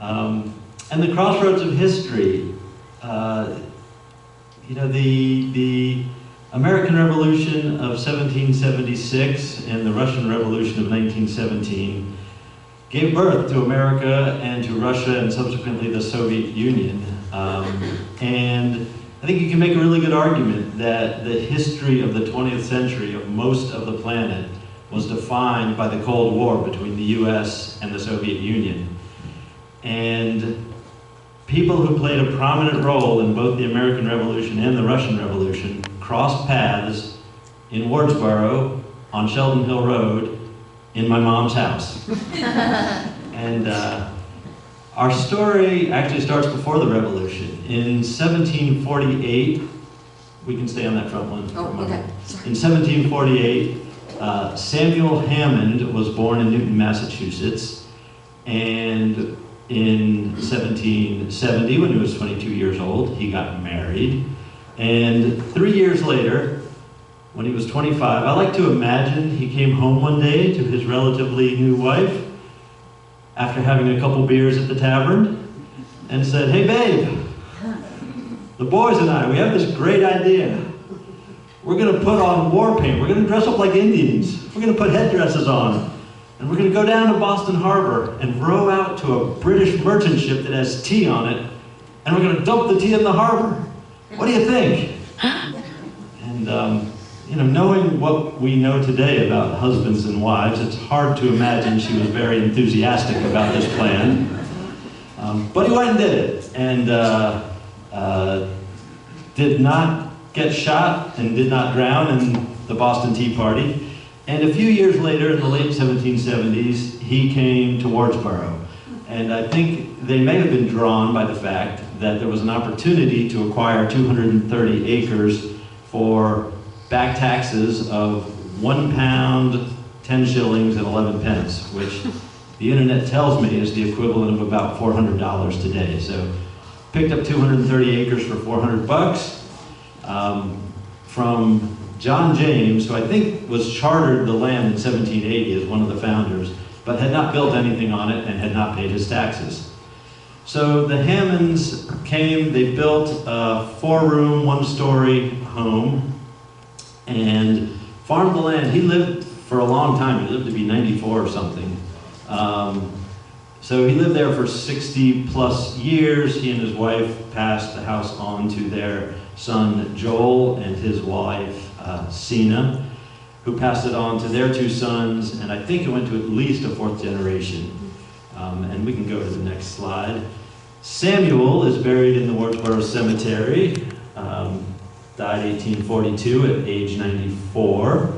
And the crossroads of history, you know, the American Revolution of 1776 and the Russian Revolution of 1917 gave birth to America and to Russia and subsequently the Soviet Union. And I think you can make a really good argument that the history of the 20th century of most of the planet was defined by the Cold War between the US and the Soviet Union. And people who played a prominent role in both the American Revolution and the Russian Revolution crossed paths in Wardsboro on Sheldon Hill Road in my mom's house. And our story actually starts before the Revolution. In 1748, we can stay on that front one for a moment. In 1748, Samuel Hammond was born in Newton, Massachusetts, and in 1770, when he was 22 years old, he got married. And 3 years later, when he was 25, I like to imagine he came home one day to his relatively new wife after having a couple beers at the tavern and said, "Hey babe, the boys and I, we have this great idea. We're going to put on war paint. We're going to dress up like Indians. We're going to put headdresses on. And we're going to go down to Boston Harbor and row out to a British merchant ship that has tea on it. And we're going to dump the tea in the harbor. What do you think?" And, you know, knowing what we know today about husbands and wives, it's hard to imagine she was very enthusiastic about this plan. But he went and did it. And did not get shot and did not drown in the Boston Tea Party. And a few years later, in the late 1770s, he came to Wardsboro. And I think they may have been drawn by the fact that there was an opportunity to acquire 230 acres for back taxes of £1, 10 shillings, and 11 pence, which the internet tells me is the equivalent of about $400 today. So picked up 230 acres for 400 bucks from John James, who I think was chartered the land in 1780 as one of the founders, but had not built anything on it and had not paid his taxes. So the Hammonds came, they built a 4-room, 1-story home and farmed the land. He lived for a long time. He lived to be 94 or something. So he lived there for 60 plus years. He and his wife passed the house on to their son Joel and his wife Sina, who passed it on to their 2 sons, and I think it went to at least a 4th generation. And we can go to the next slide. Samuel is buried in the Wardsboro Cemetery, died 1842 at age 94.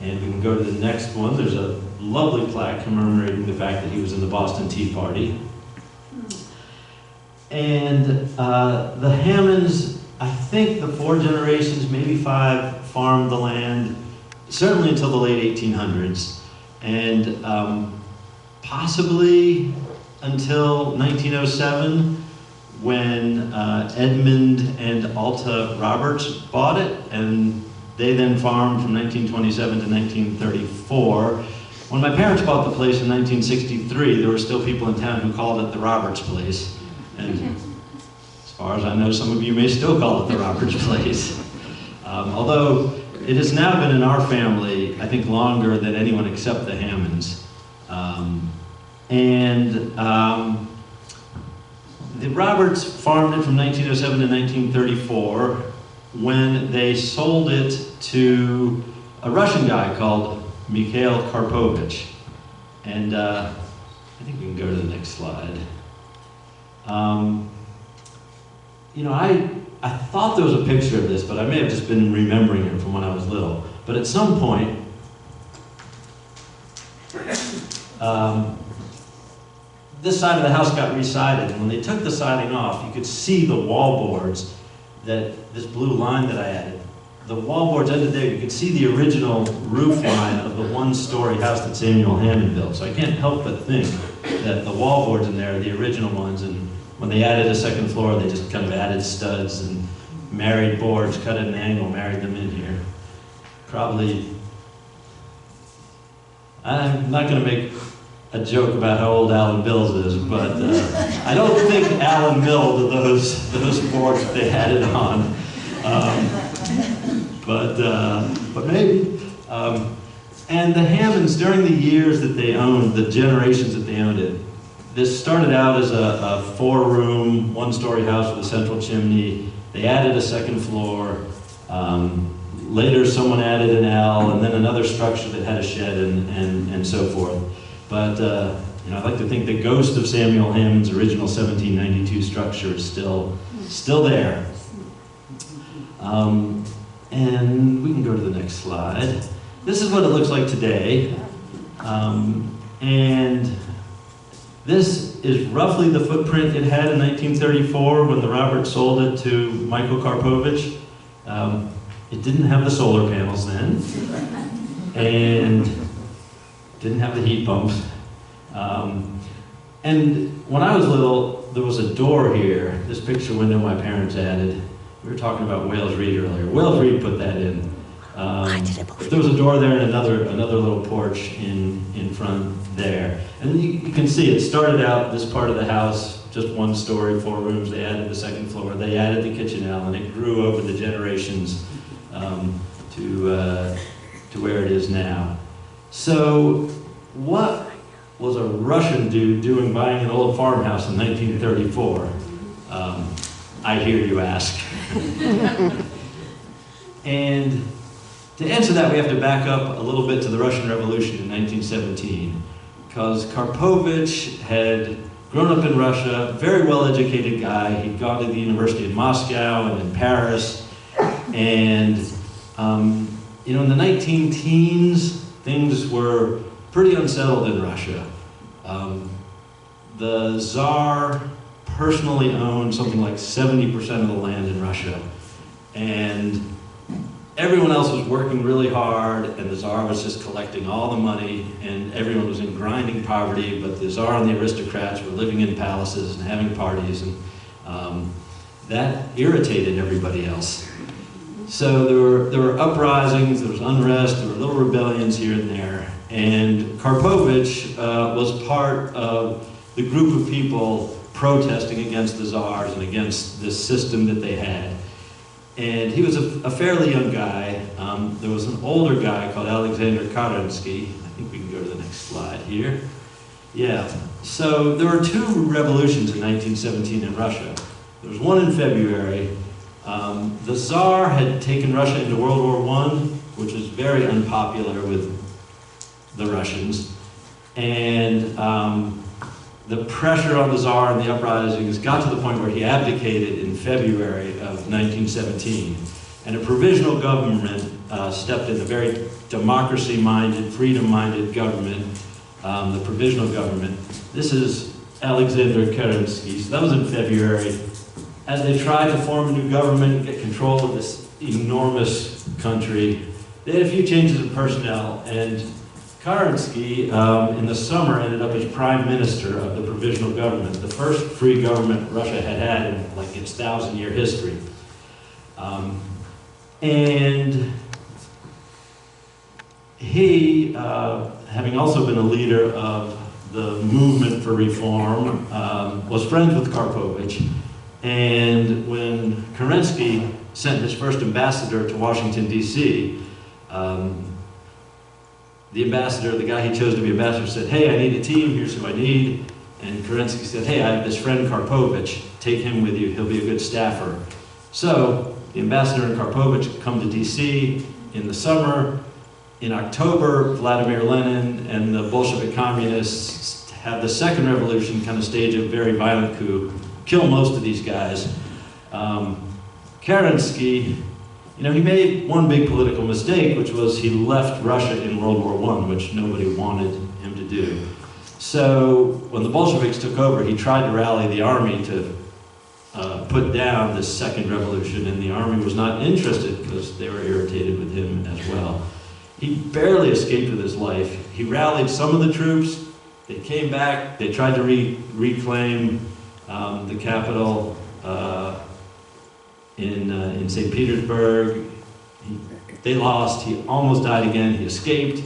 And we can go to the next one. There's a lovely plaque commemorating the fact that he was in the Boston Tea Party. And the Hammonds, I think the 4 generations, maybe 5, farmed the land, certainly until the late 1800s. And possibly until 1907, when Edmund and Alta Roberts bought it, and they then farmed from 1927 to 1934. When my parents bought the place in 1963, there were still people in town who called it the Roberts Place. And as far as I know, some of you may still call it the Roberts Place. Although it has now been in our family, I think, longer than anyone except the Hammonds. The Roberts farmed it from 1907 to 1934 when they sold it to a Russian guy called Mikhail Karpovich. And I think we can go to the next slide. You know, I thought there was a picture of this, but I may have just been remembering it from when I was little. But at some point, this side of the house got re-sided, and when they took the siding off, you could see the wallboards, that this blue line that I added. The wallboards ended there. You could see the original roof line of the 1-story house that Samuel Hammond built. So I can't help but think that the wallboards in there are the original ones, and when they added a 2nd floor, they just kind of added studs and married boards, cut at an angle, married them in here. Probably, I'm not going to make a joke about how old Alan Bill's is, but I don't think Alan milled those boards that they had it on, but maybe. And the Hammonds, during the years that they owned, the generations that they owned it, this started out as a four-room, one-story house with a central chimney. They added a second floor. Later, someone added an L, and then another structure that had a shed and so forth. But I'd like to think the ghost of Samuel Hammond's original 1792 structure is still there. And we can go to the next slide. This is what it looks like today. And this is roughly the footprint it had in 1934 when the Roberts sold it to Michael Karpovich. It didn't have the solar panels then, and didn't have the heat pumps. And when I was little, there was a door here, this picture window my parents added. We were talking about Wales Reed earlier. Wales Reed put that in. There was a door there and another little porch in front there. And you can see it started out, this part of the house, just one story, 4 rooms. They added the second floor. They added the kitchenette, and it grew over the generations to where it is now. So what was a Russian dude doing buying an old farmhouse in 1934? I hear you ask. And to answer that, we have to back up a little bit to the Russian Revolution in 1917, because Karpovich had grown up in Russia, very well-educated guy. He'd gone to the University of Moscow and in Paris, and in the 19-teens, things were pretty unsettled in Russia. The Tsar personally owned something like 70% of the land in Russia, and everyone else was working really hard, and the Tsar was just collecting all the money, and everyone was in grinding poverty, but the Tsar and the aristocrats were living in palaces and having parties, and that irritated everybody else. So there were uprisings, there was unrest, there were little rebellions here and there, and Karpovich was part of the group of people protesting against the Tsars and against this system that they had. And he was a fairly young guy. There was an older guy called Alexander Kerensky. I think we can go to the next slide here. Yeah, so there were 2 revolutions in 1917 in Russia. There was one in February. The Tsar had taken Russia into World War I, which was very unpopular with the Russians. And the pressure on the Tsar and the uprisings got to the point where he abdicated in February of 1917. And a provisional government stepped in, a very democracy-minded, freedom-minded government, the provisional government. This is Alexander Kerensky. So that was in February. As they tried to form a new government and get control of this enormous country, they had a few changes in personnel, and Kerensky, in the summer, ended up as prime minister of the provisional government, the first free government Russia had had in like its 1,000-year history. And he, having also been a leader of the movement for reform, was friends with Karpovich. And when Kerensky sent his first ambassador to Washington, D.C., the ambassador, the guy he chose to be ambassador, said, "Hey, I need a team, here's who I need." And Kerensky said, "Hey, I have this friend Karpovich, take him with you, he'll be a good staffer." So the ambassador and Karpovich come to DC in the summer. In October, Vladimir Lenin and the Bolshevik communists have the second revolution, kind of stage a very violent coup, kill most of these guys. Kerensky, he made one big political mistake, which was he left Russia in World War I, which nobody wanted him to do. So when the Bolsheviks took over, he tried to rally the army to put down this second revolution, and the army was not interested because they were irritated with him as well. He barely escaped with his life. He rallied some of the troops. They came back. They tried to reclaim the capital in St. Petersburg. They lost. He almost died again. He escaped,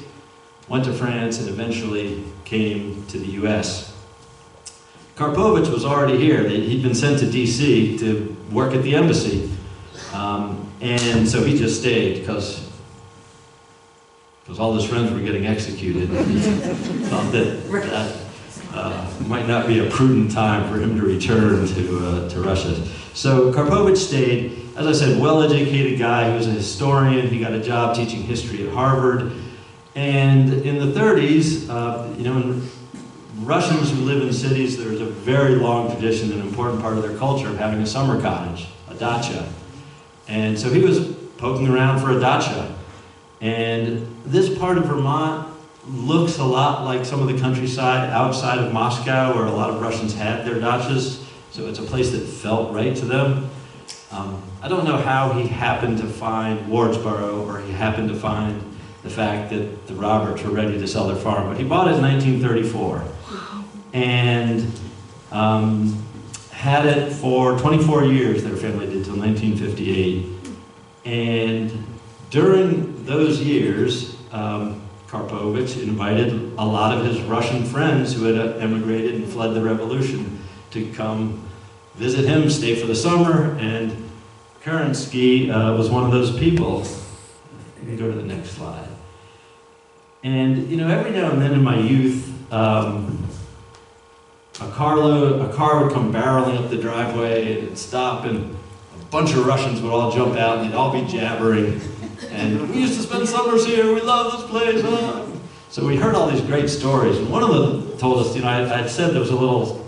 went to France, and eventually came to the U.S. Karpovich was already here. He'd been sent to DC to work at the embassy. And so he just stayed because all his friends were getting executed. He thought that might not be a prudent time for him to return to Russia. So Karpovich stayed. As I said, well-educated guy. He was a historian. He got a job teaching history at Harvard. And in the 30s, in Russians who live in cities, there's a very long tradition, an important part of their culture, of having a summer cottage, a dacha. And so he was poking around for a dacha. And this part of Vermont looks a lot like some of the countryside outside of Moscow, where a lot of Russians had their dachas. So it's a place that felt right to them. I don't know how he happened to find Wardsboro, or he happened to find the fact that the Roberts were ready to sell their farm, but he bought it in 1934 and had it for 24 years, their family did, till 1958. And during those years, Karpovich invited a lot of his Russian friends who had emigrated and fled the revolution to come visit him, stay for the summer, and Kerensky was one of those people. You can go to the next slide. And every now and then in my youth, a car would come barreling up the driveway, and it'd stop, and a bunch of Russians would all jump out, and they'd all be jabbering. And we used to spend summers here. We love this place. So we heard all these great stories, and one of them told us, I'd said there was a little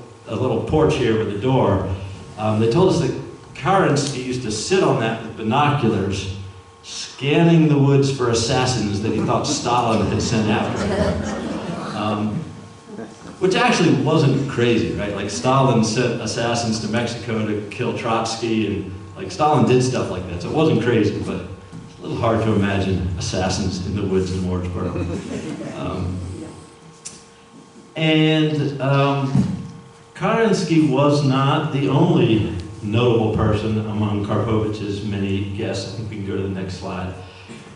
porch here with a door. They told us that Kerensky used to sit on that with binoculars, scanning the woods for assassins that he thought Stalin had sent after him. Which actually wasn't crazy, right? Like, Stalin sent assassins to Mexico to kill Trotsky, and like Stalin did stuff like that, so it wasn't crazy, but it's a little hard to imagine assassins in the woods in Wardsboro. Kerensky was not the only notable person among Karpovich's many guests. I think we can go to the next slide.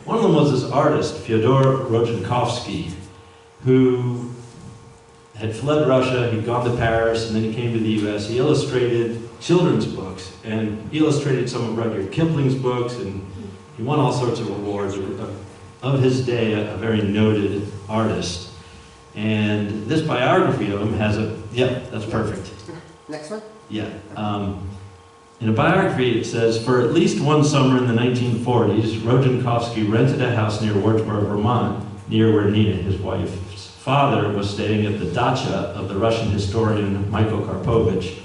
One of them was this artist, Fyodor Rodzinkovsky, who had fled Russia. He'd gone to Paris, and then he came to the US. He illustrated children's books, and he illustrated some of Rudyard Kipling's books, and he won all sorts of awards. Of his day, a very noted artist. And this biography of him has that's perfect. Next one? Yeah. In a biography, it says, for at least one summer in the 1940s, Rodzinkovsky rented a house near Wardsboro, Vermont, near where Nina, his wife's father, was staying at the dacha of the Russian historian Michael Karpovich.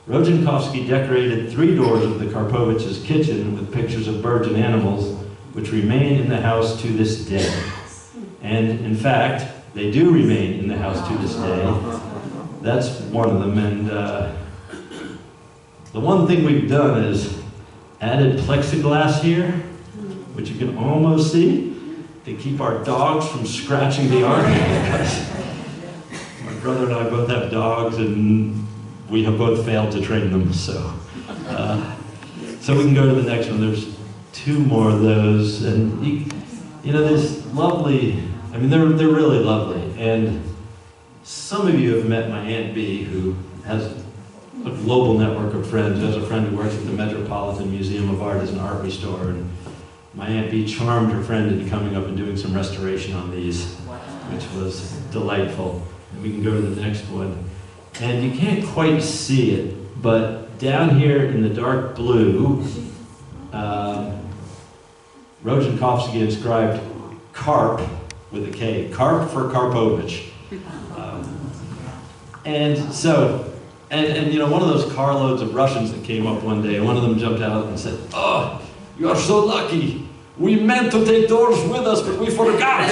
Rodzinkovsky decorated 3 doors of the Karpovich's kitchen with pictures of birds and animals, which remain in the house to this day. And in fact, they do remain in the house to this day. That's one of them, and the one thing we've done is added plexiglass here, which you can almost see, to keep our dogs from scratching the art. My brother and I both have dogs, and we have both failed to train them, so we can go to the next one. There's 2 more of those, and this lovely, they're really lovely, and some of you have met my Aunt Bee, who has a global network of friends. There's a friend who works at the Metropolitan Museum of Art as an art restorer, and my Aunt Bee charmed her friend into coming up and doing some restoration on these, which was delightful. And we can go to the next one. And you can't quite see it, but down here in the dark blue, Rodzinkovsky inscribed Karp with a K, Karp for Karpovich. And one of those carloads of Russians that came up one day, one of them jumped out and said, "Oh, you are so lucky. We meant to take doors with us, but we forgot."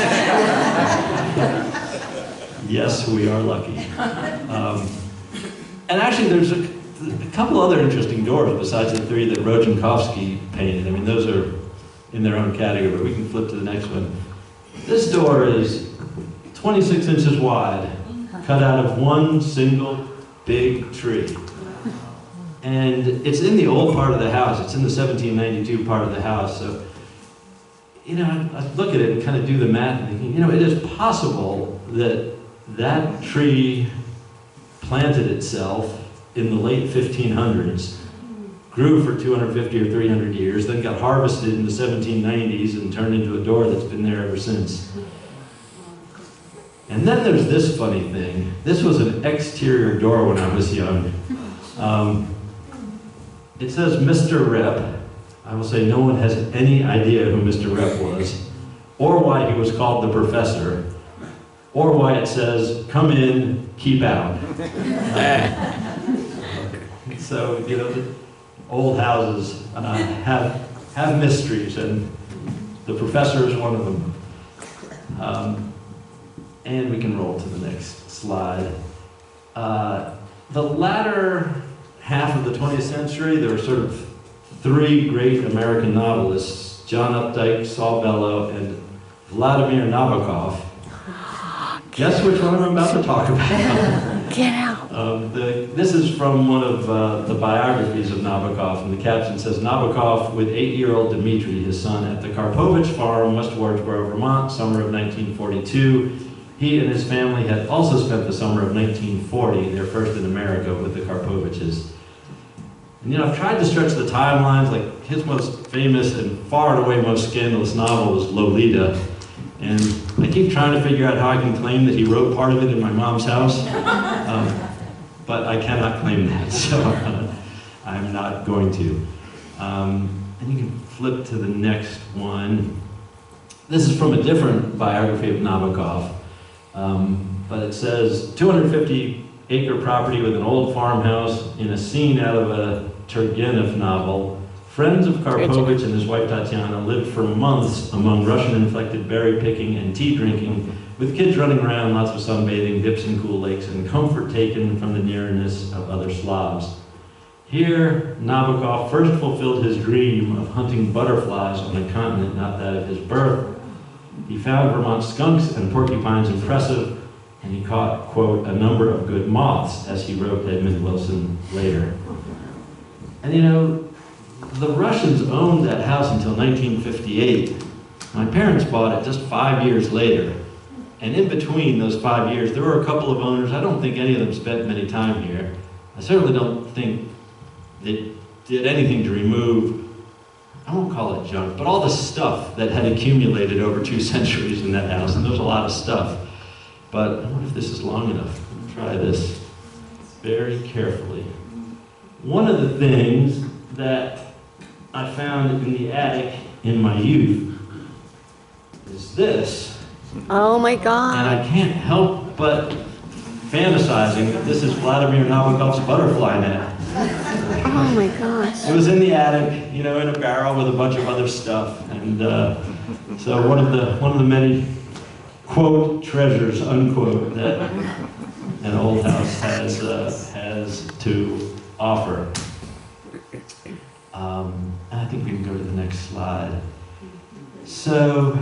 Yes, we are lucky. And actually, there's a couple other interesting doors besides the 3 that Rodzinkovsky painted. Those are in their own category. We can flip to the next one. This door is 26 inches wide, cut out of one single big tree. And it's in the old part of the house. It's in the 1792 part of the house. So, I look at it and kind of do the math and thinking, it is possible that that tree planted itself in the late 1500s, grew for 250 or 300 years, then got harvested in the 1790s and turned into a door that's been there ever since. And then there's this funny thing. This was an exterior door when I was young. It says Mr. Rep. I will say no one has any idea who Mr. Rep was, or why he was called the professor, or why it says, come in, keep out. So, you know, the old houses have mysteries, and the professor is one of them. And we can roll to the next slide. The latter half of the 20th century, there were sort of three great American novelists, John Updike, Saul Bellow, and Vladimir Nabokov. Guess which one I'm about to talk about? Get out. This is from one of the biographies of Nabokov, and the caption says, Nabokov with 8-year-old Dmitri, his son, at the Karpovich farm, West Wardsboro, Vermont, summer of 1942. He and his family had also spent the summer of 1940, their first in America, with the Karpoviches. And you know, I've tried to stretch the timelines, like his most famous and far and away most scandalous novel was Lolita. And I keep trying to figure out how I can claim that he wrote part of it in my mom's house. But I cannot claim that, so I'm not going to. And you can flip to the next one. This is from a different biography of Nabokov. But it says, 250-acre property with an old farmhouse in a scene out of a Turgenev novel. Friends of Karpovich and his wife Tatiana lived for months among Russian-inflected berry picking and tea drinking, with kids running around, lots of sunbathing, dips in cool lakes, and comfort taken from the nearness of other Slavs. Here, Nabokov first fulfilled his dream of hunting butterflies on a continent not that of his birth. He found Vermont skunks and porcupines impressive, and he caught, quote, a number of good moths, as he wrote Edmund Wilson later. And you know, the Russians owned that house until 1958. My parents bought it just 5 years later. And in between those 5 years, there were a couple of owners. I don't think any of them spent many time here. I certainly don't think they did anything to remove, I won't call it junk, but all the stuff that had accumulated over 2 centuries in that house. And there was a lot of stuff. But I wonder if this is long enough. I'm going to try this very carefully. One of the things that I found in the attic in my youth is this. Oh my God. And I can't help but fantasizing that this is Vladimir Nabokov's butterfly net. Oh my gosh. It was in the attic, you know, in a barrel with a bunch of other stuff. And so one of the many, quote, treasures, unquote, that an old house has to offer. And I think we can go to the next slide. So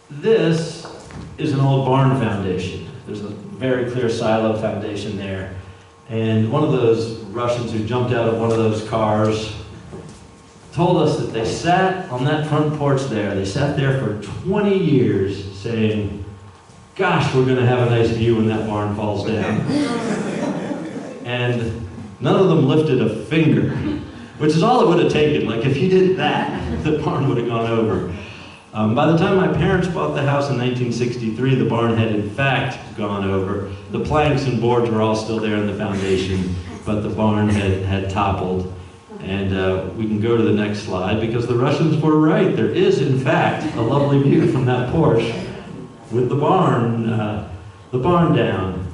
this is an old barn foundation. There's a very clear silo foundation there. And one of those Russians who jumped out of one of those cars told us that they sat on that front porch there. They sat there for 20 years saying, gosh, we're going to have a nice view when that barn falls down. And none of them lifted a finger, which is all it would have taken. Like, if you did that, the barn would have gone over. By the time my parents bought the house in 1963, the barn had in fact gone over. The planks and boards were all still there in the foundation, but the barn had toppled. And we can go to the next slide, because the Russians were right. There is, in fact, a lovely view from that porch with the barn down.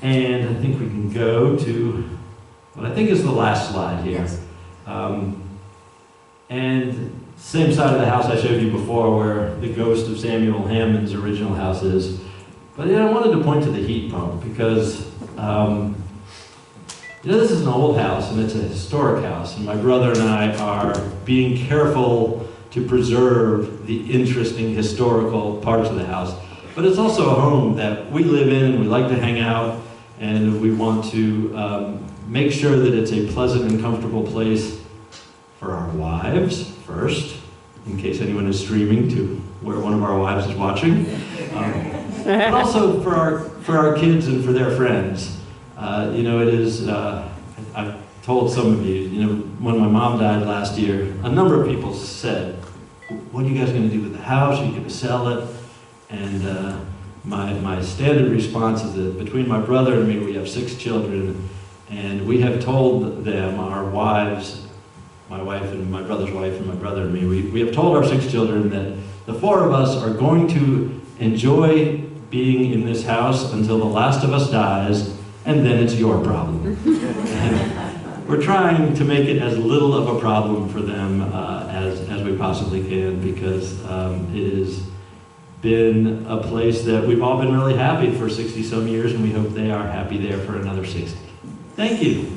And I think we can go to what I think is the last slide here. Yes. And same side of the house I showed you before, where the ghost of Samuel Hammond's original house is. But I wanted to point to the heat pump, because this is an old house and it's a historic house, and my brother and I are being careful to preserve the interesting historical parts of the house. But it's also a home that we live in and we like to hang out, and we want to make sure that it's a pleasant and comfortable place for our wives first, in case anyone is streaming to where one of our wives is watching. but also for our kids and for their friends. You know, it is, I've told some of you, you know, when my mom died last year, a number of people said, what are you guys going to do with the house? Are you going to sell it? And my standard response is that between my brother and me, we have 6 children, and we have told them, our wives, my wife and my brother's wife and my brother and me, we have told our 6 children that the 4 of us are going to enjoy being in this house until the last of us dies, and then it's your problem. And we're trying to make it as little of a problem for them as we possibly can, because it has been a place that we've all been really happy for 60-some years, and we hope they are happy there for another 60. Thank you.